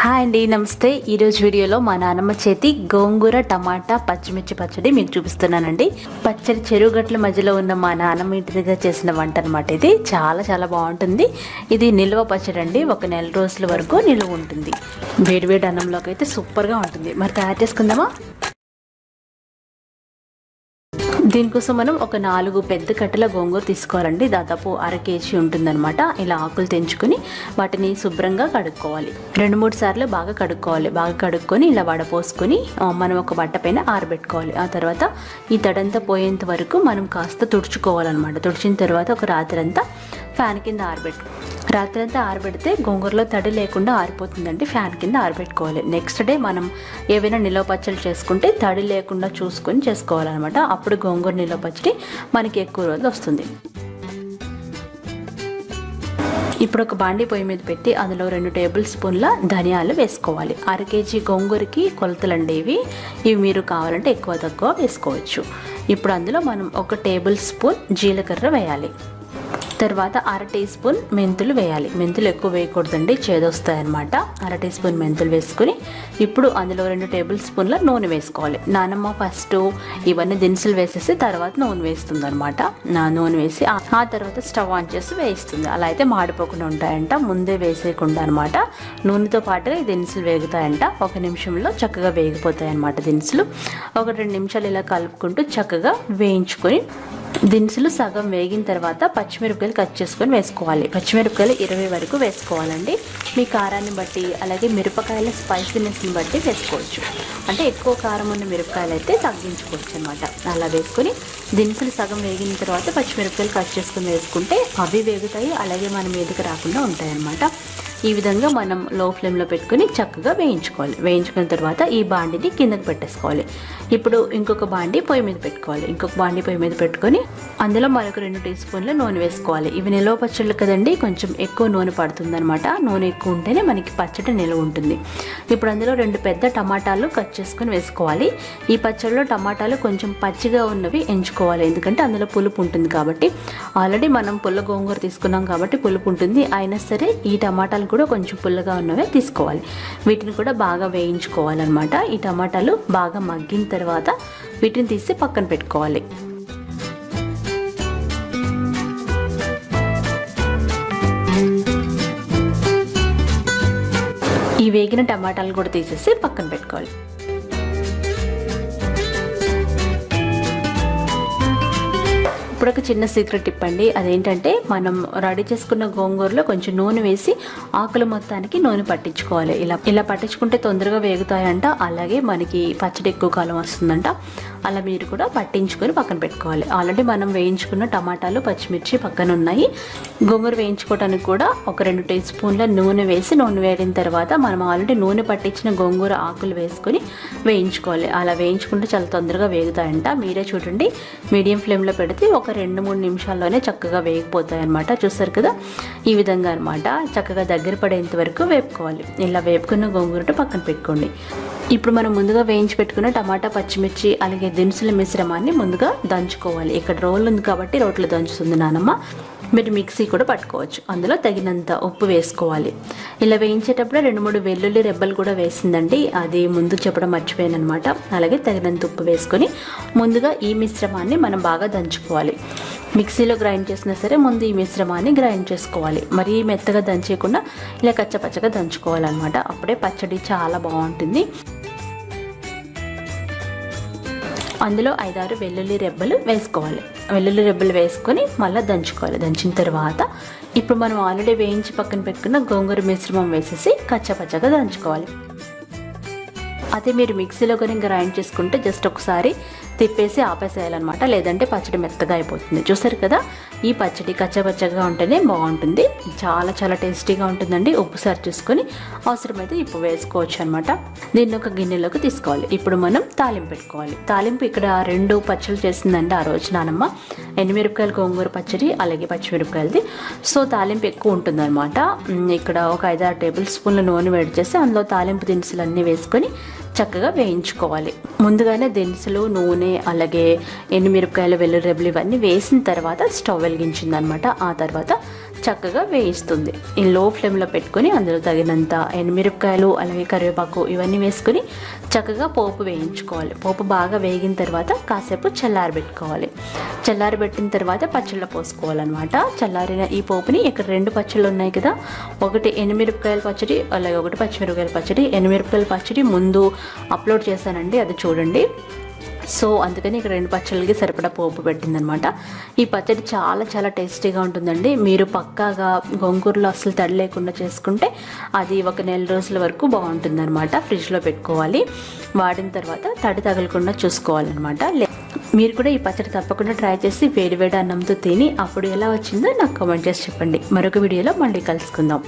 Hi అండి, నమస్తే. ఈరోజు వీడియోలో మా నాన్నమ్మ చేతి గోంగూర టమాటా పచ్చిమిర్చి పచ్చడి మీకు చూపిస్తున్నానండి. పచ్చడి చెరువు గట్ల మధ్యలో ఉన్న మా నాన్నమ్మ ఇంటి దగ్గర చేసిన వంట అనమాట. ఇది చాలా చాలా బాగుంటుంది. ఇది నిల్వ పచ్చడి అండి. ఒక నెల రోజుల వరకు నిల్వ ఉంటుంది. వేడివేడి అన్నంలోకి అయితే సూపర్గా ఉంటుంది. మరి తయారు చేసుకుందామా? దీనికోసం మనం ఒక 4 పెద్ద కట్టల గోంగూర తీసుకోవాలండి. దాదాపు 1/2 కేజీ ఉంటుందన్నమాట. ఇలా ఆకులు తెంచుకొని వాటిని శుభ్రంగా కడుక్కోవాలి. 2-3 సార్లు బాగా కడుక్కోవాలి. బాగా కడుక్కొని ఇలా వడపోసుకొని మనం ఒక బట్ట పైన ఆరబెట్టుకోవాలి. ఆ తర్వాత ఈ తడంతా పోయేంత వరకు మనం కాస్త తుడుచుకోవాలన్నమాట. తుడిచిన తర్వాత ఒక రాత్రంతా ఫ్యాన్ కింద రాత్రంతా ఆరబెడితే గోంగూరలో తడి లేకుండా ఆరిపోతుందండి. ఫ్యాన్ కింద ఆరబెట్టుకోవాలి. నెక్స్ట్ డే మనం ఏవైనా నిల్వ పచ్చళ్ళు చేసుకుంటే తడి లేకుండా చూసుకొని చేసుకోవాలన్నమాట. అప్పుడు గోంగూర నిల్వ పచ్చడి మనకి ఎక్కువ రోజులు వస్తుంది. ఇప్పుడు ఒక బాండీ పొయ్యి మీద పెట్టి అందులో 2 టేబుల్ స్పూన్ల ధనియాలు వేసుకోవాలి. 1/2 కేజీ గోంగూరకి కొలతలండి ఇవి మీరు కావాలంటే ఎక్కువ తక్కువ వేసుకోవచ్చు. ఇప్పుడు అందులో మనం 1 టేబుల్ స్పూన్ జీలకర్ర వేయాలి. తర్వాత 1/2 టీ స్పూన్ మెంతులు వేయాలి. మెంతులు ఎక్కువ వేయకూడదండి, చేదొస్తాయన్నమాట. 1/2 టీ స్పూన్ మెంతులు వేసుకుని ఇప్పుడు అందులో 2 టేబుల్ స్పూన్ల నూనె వేసుకోవాలి. నానమ్మ ఫస్ట్ ఇవన్నీ దినుసులు వేసేసి తర్వాత నూనె వేస్తుంది అనమాట. నూనె వేసి ఆ తర్వాత స్టవ్ ఆన్ చేసి వేయిస్తుంది. అలా అయితే మాడిపోకుండా ఉంటాయంట. ముందే వేసేయకుండా అనమాట. నూనెతో పాటుగా ఈ దినుసులు వేగుతాయంట. 1 నిమిషంలో చక్కగా వేగిపోతాయి అన్నమాట దినుసులు. 1-2 నిమిషాలు ఇలా కలుపుకుంటూ చక్కగా వేయించుకొని దినుసులు సగం వేగిన తర్వాత పచ్చిమిరపకాయలు కట్ చేసుకొని వేసుకోవాలి. పచ్చిమిరపకాయలు 20 వరకు వేసుకోవాలండి. మీ కారాన్ని బట్టి అలాగే మిరపకాయల స్పైసీనెస్ని బట్టి వేసుకోవచ్చు. అంటే ఎక్కువ కారం ఉన్న మిరపకాయలు అయితే తగ్గించుకోవచ్చు అనమాట. అలా వేసుకొని దినుసులు సగం వేగిన తర్వాత పచ్చిమిరపకాయలు కట్ చేసుకొని వేసుకుంటే అవి వేగుతాయి, అలాగే మన మీదకి రాకుండా ఉంటాయి అన్నమాట. ఈ విధంగా మనం లో ఫ్లేమ్లో పెట్టుకొని చక్కగా వేయించుకోవాలి. వేయించుకున్న తర్వాత ఈ బాండిని కిందకి పెట్టేసుకోవాలి. ఇప్పుడు ఇంకొక బాండి పొయ్యి మీద పెట్టుకోవాలి. ఇంకొక బాండి పొయ్యి మీద పెట్టుకొని అందులో మరొక 2 టీ స్పూన్ల నూనె వేసుకోవాలి. ఇవి నిల్వ పచ్చళ్ళు కదండి, కొంచెం ఎక్కువ నూనె పడుతుంది అనమాట. నూనె ఎక్కువ ఉంటేనే మనకి పచ్చడి నిల్వ ఉంటుంది. ఇప్పుడు అందులో 2 పెద్ద టమాటాలు కట్ చేసుకొని వేసుకోవాలి. ఈ పచ్చడిలో టమాటాలు కొంచెం పచ్చిగా ఉన్నవి ఎంచుకోవాలి, ఎందుకంటే అందులో పులుపు ఉంటుంది కాబట్టి. ఆల్రెడీ మనం పుల్ల గోంగూర తీసుకున్నాం కాబట్టి పులుపు ఉంటుంది. అయినా సరే ఈ టమాటాలు కూడా కొంచెం పుల్లగా ఉన్నవే తీసుకోవాలి. వీటిని కూడా బాగా వేయించుకోవాలన్నమాట. ఈ టమాటాలు బాగా మగ్గిన తర్వాత వీటిని తీసి పక్కన పెట్టుకోవాలి. ఈ వేగిన టమాటాలు కూడా తీసేసి పక్కన పెట్టుకోవాలి. ఇప్పుడు ఒక చిన్న సీక్రెట్ టిప్ అండి. అదేంటంటే మనం రెడీ చేసుకున్న గోంగూరలో కొంచెం నూనె వేసి ఆకులు మొత్తానికి నూనె పట్టించుకోవాలి. ఇలా పట్టించుకుంటే తొందరగా వేగుతాయంట, అలాగే మనకి పచ్చడి ఎక్కువ కాలం వస్తుందంట. అలా మీరు కూడా పట్టించుకొని పక్కన పెట్టుకోవాలి. ఆల్రెడీ మనం వేయించుకున్న టమాటాలు పచ్చిమిర్చి పక్కన ఉన్నాయి. గోంగూర వేయించుకోవడానికి కూడా ఒక 2 టీ స్పూన్ల నూనె వేసి నూనె వేడిన తర్వాత మనం ఆల్రెడీ నూనె పట్టించిన గోంగూర ఆకులు వేసుకొని వేయించుకోవాలి. అలా వేయించుకుంటే చాలా తొందరగా వేగుతాయంట. మీరే చూడండి, మీడియం ఫ్లేమ్లో పెడితే ఒక 2-3 నిమిషాల్లోనే చక్కగా వేగిపోతాయి అన్నమాట. చూస్తారు కదా, ఈ విధంగా అనమాట. చక్కగా దగ్గర పడేంత వరకు వేపుకోవాలి. ఇలా వేపుకున్న గోంగూరతో పక్కన పెట్టుకోండి. ఇప్పుడు మనం ముందుగా వేయించి పెట్టుకున్న టమాటా పచ్చిమిర్చి అలాగే దినుసుల మిశ్రమాన్ని ముందుగా దంచుకోవాలి. ఇక్కడ రోల్ ఉంది కాబట్టి రోట్లో దంచుతుంది నానమ్మ. మీరు మిక్సీ కూడా పట్టుకోవచ్చు. అందులో తగినంత ఉప్పు వేసుకోవాలి. ఇలా వేయించేటప్పుడు 2-3 వెల్లుల్లి రెబ్బలు కూడా వేసిందండి, అది ముందు చెప్పడం మర్చిపోయాను అనమాట. అలాగే తగినంత ఉప్పు వేసుకొని ముందుగా ఈ మిశ్రమాన్ని మనం బాగా దంచుకోవాలి. మిక్సీలో గ్రైండ్ చేసినా సరే ముందు ఈ మిశ్రమాన్ని గ్రైండ్ చేసుకోవాలి. మరీ మెత్తగా దంచేయకుండా ఇలా కచ్చపచ్చగా దంచుకోవాలన్నమాట. అప్పుడే పచ్చడి చాలా బాగుంటుంది. అందులో 5-6 వెల్లుల్లి రెబ్బలు వేసుకోవాలి. వెల్లుల్లి రెబ్బలు వేసుకొని మళ్ళీ దంచుకోవాలి. దంచిన తర్వాత ఇప్పుడు మనం ఆల్రెడీ వేయించి పక్కన పెట్టుకున్న గోంగూర మిశ్రమం వేసేసి కచ్చపచ్చగా దంచుకోవాలి. అదే మీరు మిక్సీలో కానీ గ్రైండ్ చేసుకుంటే జస్ట్ ఒకసారి తిప్పేసి ఆపేసేయాలన్నమాట, లేదంటే పచ్చడి మెత్తగా అయిపోతుంది. చూసారు కదా, ఈ పచ్చడి కచ్చపచ్చగా ఉంటేనే బాగుంటుంది. చాలా చాలా టేస్టీగా ఉంటుందండి. ఉప్పు సరి చూసుకొని అవసరమైతే ఉప్పు వేసుకోవచ్చు అనమాట. దీన్ని ఒక గిన్నెలోకి తీసుకోవాలి. ఇప్పుడు మనం తాలింపు పెట్టుకోవాలి. తాలింపు ఇక్కడ 2 పచ్చళ్ళు చేసిందండి ఆ రోజు నానమ్మ. ఎండుమిరపకాయలు గోంగూర పచ్చడి అలాగే పచ్చిమిరపకాయలది. సో తాలింపు ఎక్కువ ఉంటుందన్నమాట. ఇక్కడ ఒక 5-6 టేబుల్ స్పూన్ల నూనె వేడి చేసి అందులో తాలింపు దినుసులు అన్నీ వేసుకొని చక్కగా వేయించుకోవాలి. ముందుగానే దినుసులు, నూనె అలాగే ఎండుమిరపకాయలు, వెల్లుల్లి రెబ్బలు ఇవన్నీ వేసిన తర్వాత స్టవ్ వెలిగించిందనమాట. ఆ తర్వాత చక్కగా వేయిస్తుంది. ఈ లో ఫ్లేమ్లో పెట్టుకొని అందులో తగినంత ఎండుమిరపకాయలు అలాగే కరివేపాకు ఇవన్నీ వేసుకొని చక్కగా పోపు వేయించుకోవాలి. పోపు బాగా వేగిన తర్వాత కాసేపు చల్లారబెట్టుకోవాలి. చల్లారబెట్టిన తర్వాత పచ్చళ్ళ పోసుకోవాలన్నమాట. చల్లారిన ఈ పోపుని ఇక్కడ 2 పచ్చళ్ళు ఉన్నాయి కదా, ఒకటి ఎండుమిరపకాయల పచ్చడి అలాగే ఒకటి పచ్చిమిరపకాయల పచ్చడి. ఎండుమిరపకాయల పచ్చడి ముందు అప్లోడ్ చేశానండి, అది చూడండి. సో అందుకని ఇక్కడ 2 పచ్చళ్ళకి సరిపడా పోపు పెట్టిందనమాట. ఈ పచ్చడి చాలా చాలా టేస్టీగా ఉంటుందండి. మీరు పక్కాగా గోంగూరలో అసలు తడి లేకుండా చేసుకుంటే అది ఒక నెల రోజుల వరకు బాగుంటుందన్నమాట. ఫ్రిడ్జ్లో పెట్టుకోవాలి. వాడిన తర్వాత తడి తగలకుండా చూసుకోవాలన్నమాట. మీరు కూడా ఈ పచ్చడి తప్పకుండా ట్రై చేసి వేడి వేడి అన్నంతో తిని అప్పుడు ఎలా వచ్చిందో నాకు కామెంట్ చేసి చెప్పండి. మరొక వీడియోలో మళ్ళీ కలుసుకుందాం.